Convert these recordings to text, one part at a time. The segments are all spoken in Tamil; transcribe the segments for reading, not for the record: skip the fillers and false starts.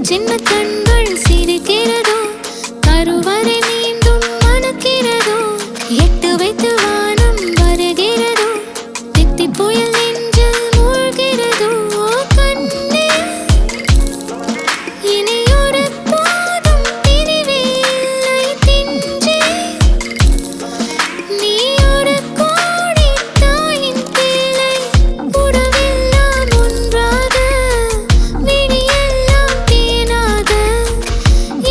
சின்ன கண்கள் சிரிக்கிறதோ கருவறை மீண்டும் மணக்கிறதோ எட்டு வைத்து வானம் வருகிறதோ தித்தி புயல் நெஞ்சில் மூழ்கிறதோ கண்ணே இனியொரு போதும் பிரிவே இல்லை தின்றே நீ ஒரு கோடி தாயின் பிள்ளை உறவெல்லாம் ஒன்றாக விழியெல்லாம் தேனாக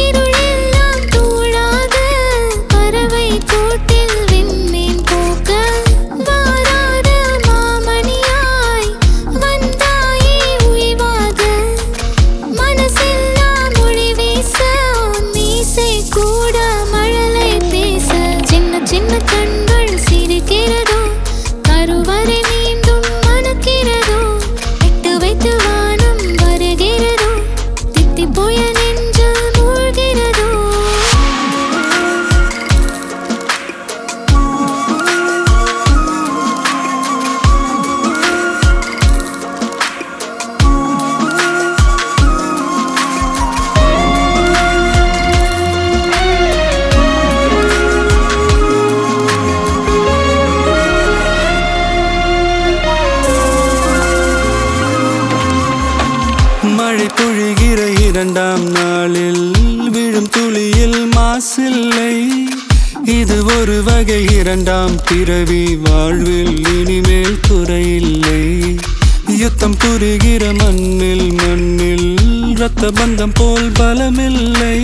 இருளெல்லாம் தூளாக பறவை கூட்டில் விண்மீன் போக்க வாராத மாமணியாய் வந்தாயே உய்வாக மனசெல்லாம் மொழி வீச மீசை கூட மழலை பேச சின்ன சின்ன கண்கள் சிரிக்கிறதோ கருவறை மீண்டும் மணக்கிறதோ எட்டு வைத்து வானம் வருகிறதோ தித்தி புயல் நெஞ்சில் மூழ்கிறதோ மழை பொழிகிற இரண்டாம் நாளில் விழும் துளியில் மாசில்லை இது ஒரு வகை இரண்டாம் பிறவி வாழ்வில் இனிமேல் குறையில்லை யுத்தம் புரிகிற மண்ணில் இரத்த பந்தம் போல் பலமில்லை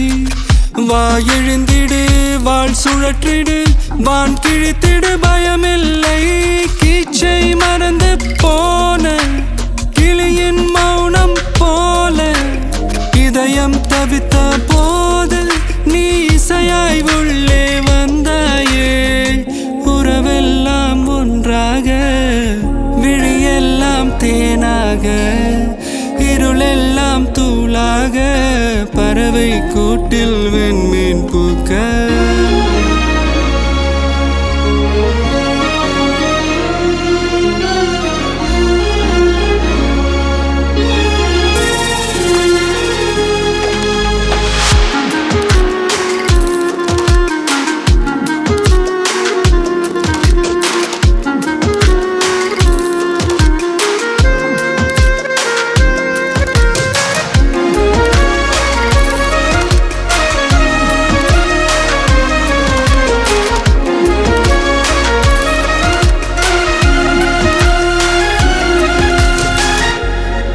வா எழுந்திடு வாழ் சுழற்றிடு வான் கிழித்திடு பயமில்லை கீச்சை மறந்து போன கிளியின் மௌனம் போல இதயம் தவித்த போது நீ இசையாய் உள்ளே வந்தாயே உறவெல்லாம் ஒன்றாக விழியெல்லாம் தேனாக இருளெல்லாம் தூளாக பறவை கூட்டில் வெண்மீன் பூக்க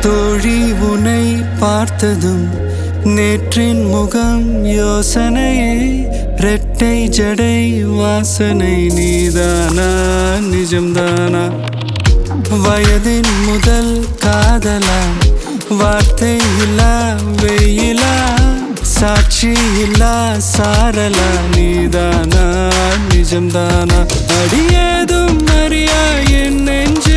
தோழி உனை பார்த்ததும் நேற்றின் முகம் யோசனையே ரெட்டை ஜடை வாசனை நீதானா நிஜம்தானா வயதின் முதல் காதலா வார்த்தை இல்லா வெயிலா சாட்சி இல்லா சாரலா நீதானா நிஜம்தானா அடியேதும் அறியா என் நெஞ்சு